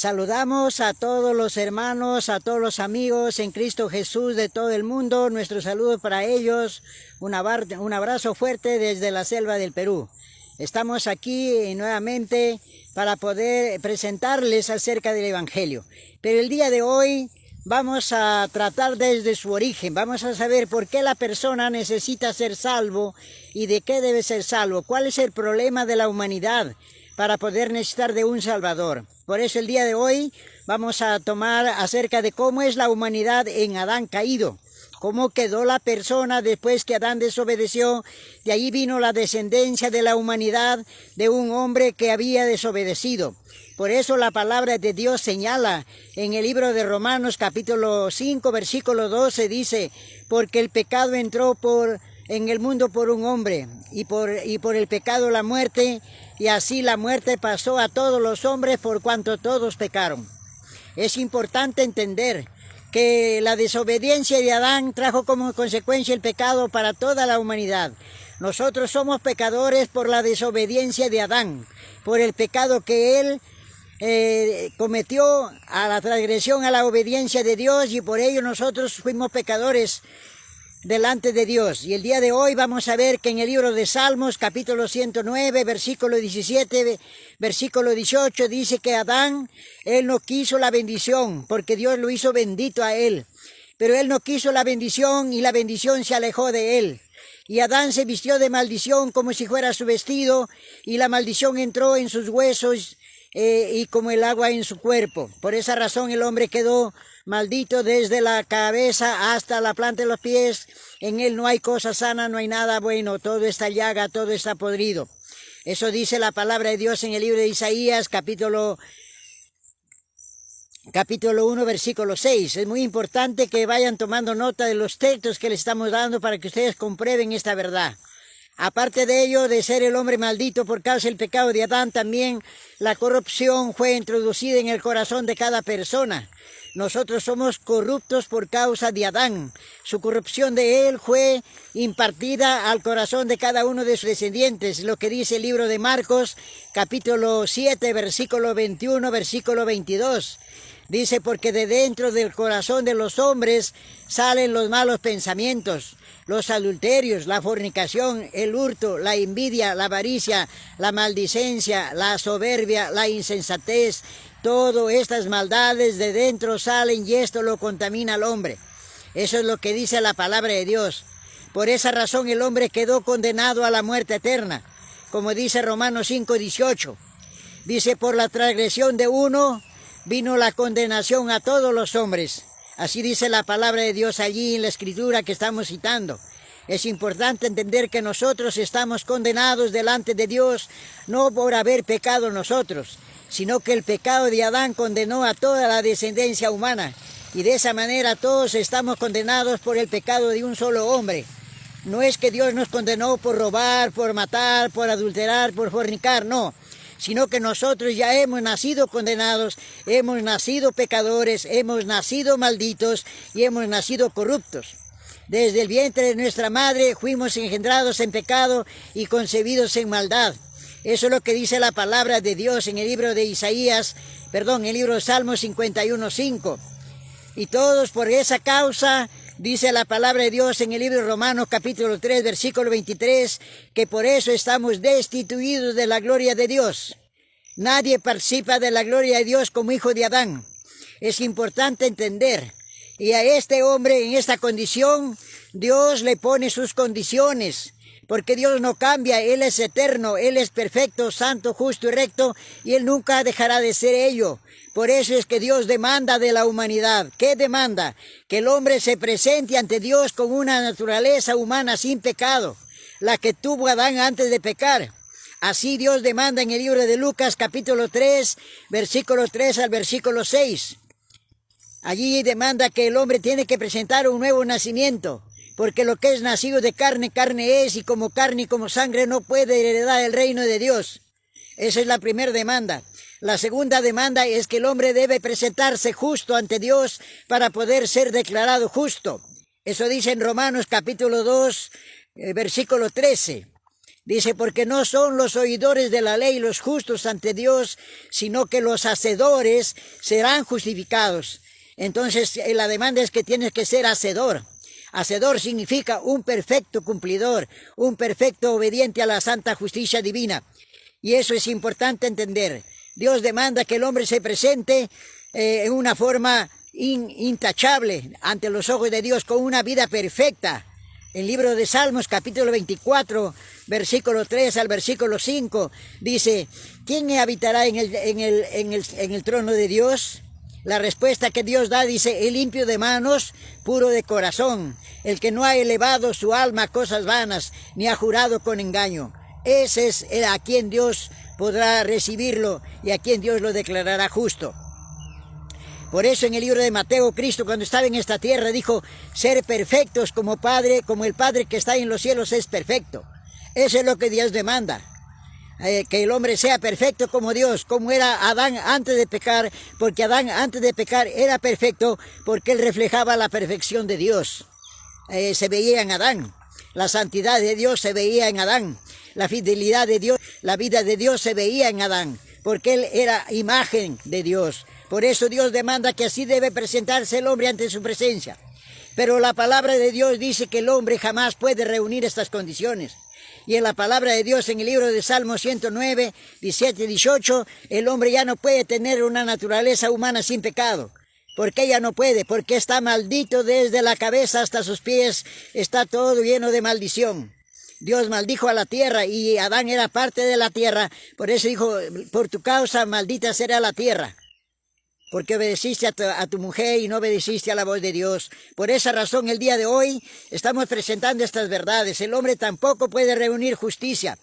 Saludamos a todos los hermanos, a todos los amigos en Cristo Jesús de todo el mundo. Nuestro saludo para ellos, un abrazo fuerte desde la selva del Perú. Estamos aquí nuevamente para poder presentarles acerca del Evangelio. Pero el día de hoy vamos a tratar desde su origen. Vamos a saber por qué la persona necesita ser salvo y de qué debe ser salvo. ¿Cuál es el problema de la humanidad para poder necesitar de un Salvador? Por eso el día de hoy vamos a tomar acerca de cómo es la humanidad en Adán caído. Cómo quedó la persona después que Adán desobedeció. De ahí vino la descendencia de la humanidad de un hombre que había desobedecido. Por eso la palabra de Dios señala en el libro de Romanos capítulo 5 versículo 12 dice: porque el pecado entró en el mundo por un hombre y por el pecado la muerte, y así la muerte pasó a todos los hombres por cuanto todos pecaron. Es importante entender que la desobediencia de Adán trajo como consecuencia el pecado para toda la humanidad. Nosotros somos pecadores por la desobediencia de Adán, por el pecado que él cometió, a la transgresión a la obediencia de Dios, y por ello nosotros fuimos pecadores delante de Dios. Y el día de hoy vamos a ver que en el libro de Salmos, capítulo 109, versículo 17, versículo 18, dice que Adán, él no quiso la bendición, porque Dios lo hizo bendito a él. Pero él no quiso la bendición, y la bendición se alejó de él. Y Adán se vistió de maldición como si fuera su vestido, y la maldición entró en sus huesos, y como el agua en su cuerpo. Por esa razón el hombre quedó maldito desde la cabeza hasta la planta de los pies. En él no hay cosa sana, no hay nada bueno, todo está llaga, todo está podrido. Eso dice la palabra de Dios en el libro de Isaías, capítulo 1, versículo 6. Es muy importante que vayan tomando nota de los textos que les estamos dando para que ustedes comprueben esta verdad. Aparte de ello, de ser el hombre maldito por causa del pecado de Adán, también la corrupción fue introducida en el corazón de cada persona. Nosotros somos corruptos por causa de Adán. Su corrupción de él fue impartida al corazón de cada uno de sus descendientes. Lo que dice el libro de Marcos, capítulo 7, versículo 21, versículo 22. Dice: porque de dentro del corazón de los hombres salen los malos pensamientos, los adulterios, la fornicación, el hurto, la envidia, la avaricia, la maldicencia, la soberbia, la insensatez. Todas estas maldades de dentro salen, y esto lo contamina al hombre. Eso es lo que dice la palabra de Dios. Por esa razón el hombre quedó condenado a la muerte eterna. Como dice Romanos 5, 18. Dice: por la transgresión de uno vino la condenación a todos los hombres. Así dice la palabra de Dios allí en la escritura que estamos citando. Es importante entender que nosotros estamos condenados delante de Dios, no por haber pecado nosotros, sino que el pecado de Adán condenó a toda la descendencia humana. Y de esa manera todos estamos condenados por el pecado de un solo hombre. No es que Dios nos condenó por robar, por matar, por adulterar, por fornicar, no. Sino que nosotros ya hemos nacido condenados, hemos nacido pecadores, hemos nacido malditos y hemos nacido corruptos. Desde el vientre de nuestra madre fuimos engendrados en pecado y concebidos en maldad. Eso es lo que dice la palabra de Dios en el libro de en el libro de Salmos 51, 5. Y todos por esa causa, dice la palabra de Dios en el libro de Romanos capítulo 3, versículo 23, que por eso estamos destituidos de la gloria de Dios. Nadie participa de la gloria de Dios como hijo de Adán. Es importante entender. Y a este hombre en esta condición, Dios le pone sus condiciones. Porque Dios no cambia, Él es eterno, Él es perfecto, santo, justo y recto, y Él nunca dejará de ser ello. Por eso es que Dios demanda de la humanidad. ¿Qué demanda? Que el hombre se presente ante Dios con una naturaleza humana sin pecado, la que tuvo Adán antes de pecar. Así Dios demanda en el libro de Lucas capítulo 3, versículo 3 al versículo 6. Allí demanda que el hombre tiene que presentar un nuevo nacimiento. Porque lo que es nacido de carne, carne es, y como carne y como sangre no puede heredar el reino de Dios. Esa es la primera demanda. La segunda demanda es que el hombre debe presentarse justo ante Dios para poder ser declarado justo. Eso dice en Romanos capítulo 2, versículo 13. Dice, porque no son los oidores de la ley los justos ante Dios, sino que los hacedores serán justificados. Entonces, la demanda es que tienes que ser hacedor. Hacedor significa un perfecto cumplidor, un perfecto obediente a la santa justicia divina. Y eso es importante entender. Dios demanda que el hombre se presente en una forma intachable ante los ojos de Dios, con una vida perfecta. El libro de Salmos, capítulo 24, versículo 3 al versículo 5, dice, ¿quién habitará en el trono de Dios? La respuesta que Dios da dice, el limpio de manos, puro de corazón, el que no ha elevado su alma a cosas vanas, ni ha jurado con engaño. Ese es a quien Dios podrá recibirlo y a quien Dios lo declarará justo. Por eso en el libro de Mateo, Cristo cuando estaba en esta tierra dijo, ser perfectos como el Padre que está en los cielos es perfecto. Eso es lo que Dios demanda. Que el hombre sea perfecto como Dios, como era Adán antes de pecar, porque Adán antes de pecar era perfecto porque él reflejaba la perfección de Dios. Se veía en Adán, la santidad de Dios se veía en Adán, la fidelidad de Dios, la vida de Dios se veía en Adán, porque él era imagen de Dios. Por eso Dios demanda que así debe presentarse el hombre ante su presencia. Pero la palabra de Dios dice que el hombre jamás puede reunir estas condiciones. Y en la palabra de Dios, en el libro de Salmos 109, 17 y 18, el hombre ya no puede tener una naturaleza humana sin pecado. ¿Por qué ya no puede? Porque está maldito desde la cabeza hasta sus pies, está todo lleno de maldición. Dios maldijo a la tierra y Adán era parte de la tierra, por eso dijo, por tu causa maldita será la tierra. Porque obedeciste a tu mujer y no obedeciste a la voz de Dios. Por esa razón, el día de hoy estamos presentando estas verdades. El hombre tampoco puede reunir justicia,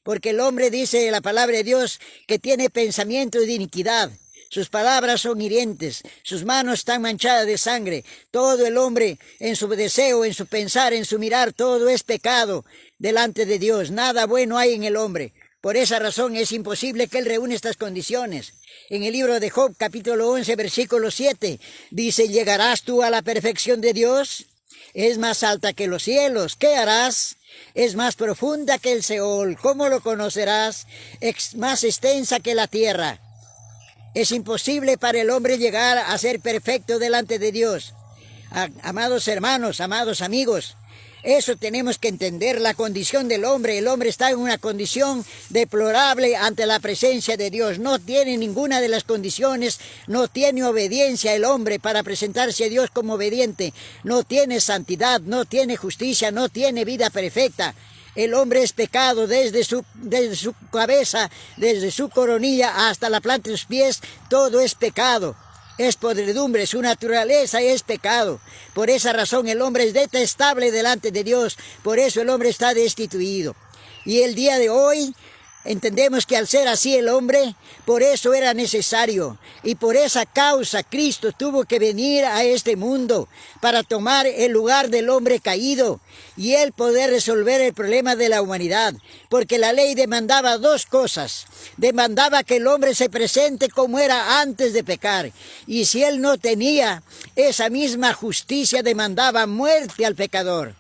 porque el hombre dice la palabra de Dios que tiene pensamiento de iniquidad. Sus palabras son hirientes, sus manos están manchadas de sangre. Todo el hombre en su deseo, en su pensar, en su mirar, todo es pecado delante de Dios. Nada bueno hay en el hombre. Por esa razón es imposible que él reúna estas condiciones. En el libro de Job, capítulo 11, versículo 7, dice, ¿llegarás tú a la perfección de Dios? Es más alta que los cielos. ¿Qué harás? Es más profunda que el Seol. ¿Cómo lo conocerás? Es más extensa que la tierra. Es imposible para el hombre llegar a ser perfecto delante de Dios. Amados hermanos, amados amigos, eso tenemos que entender, la condición del hombre. El hombre está en una condición deplorable ante la presencia de Dios. No tiene ninguna de las condiciones, no tiene obediencia el hombre para presentarse a Dios como obediente. No tiene santidad, no tiene justicia, no tiene vida perfecta. El hombre es pecado desde su cabeza, desde su coronilla hasta la planta de sus pies, todo es pecado. Es podredumbre, su naturaleza es pecado. Por esa razón el hombre es detestable delante de Dios, por eso el hombre está destituido. Y el día de hoy entendemos que al ser así el hombre, por eso era necesario. Y por esa causa Cristo tuvo que venir a este mundo para tomar el lugar del hombre caído y él poder resolver el problema de la humanidad. Porque la ley demandaba dos cosas. Demandaba que el hombre se presente como era antes de pecar. Y si él no tenía, esa misma justicia demandaba muerte al pecador.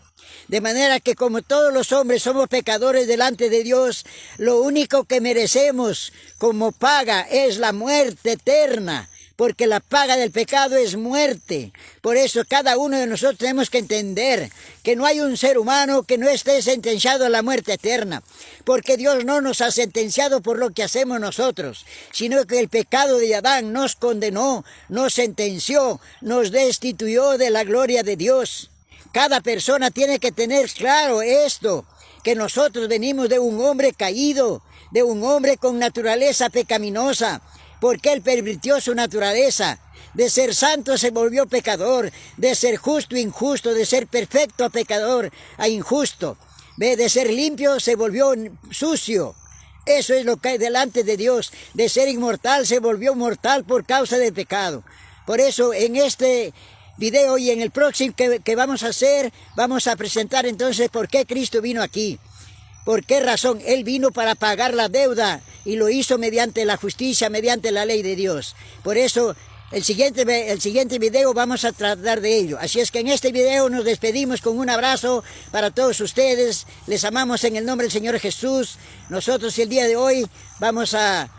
De manera que como todos los hombres somos pecadores delante de Dios, lo único que merecemos como paga es la muerte eterna, porque la paga del pecado es muerte. Por eso cada uno de nosotros tenemos que entender que no hay un ser humano que no esté sentenciado a la muerte eterna, porque Dios no nos ha sentenciado por lo que hacemos nosotros, sino que el pecado de Adán nos condenó, nos sentenció, nos destituyó de la gloria de Dios. Cada persona tiene que tener claro esto, que nosotros venimos de un hombre caído, de un hombre con naturaleza pecaminosa, porque él pervirtió su naturaleza. De ser santo se volvió pecador, de ser justo injusto, de ser perfecto a pecador a injusto. De ser limpio se volvió sucio. Eso es lo que hay delante de Dios. De ser inmortal se volvió mortal por causa del pecado. Por eso en este video y en el próximo que vamos a hacer, vamos a presentar entonces por qué Cristo vino aquí. ¿Por qué razón? Él vino para pagar la deuda y lo hizo mediante la justicia, mediante la ley de Dios. Por eso el siguiente video vamos a tratar de ello. Así es que en este video nos despedimos con un abrazo para todos ustedes. Les amamos en el nombre del Señor Jesús. Nosotros el día de hoy vamos a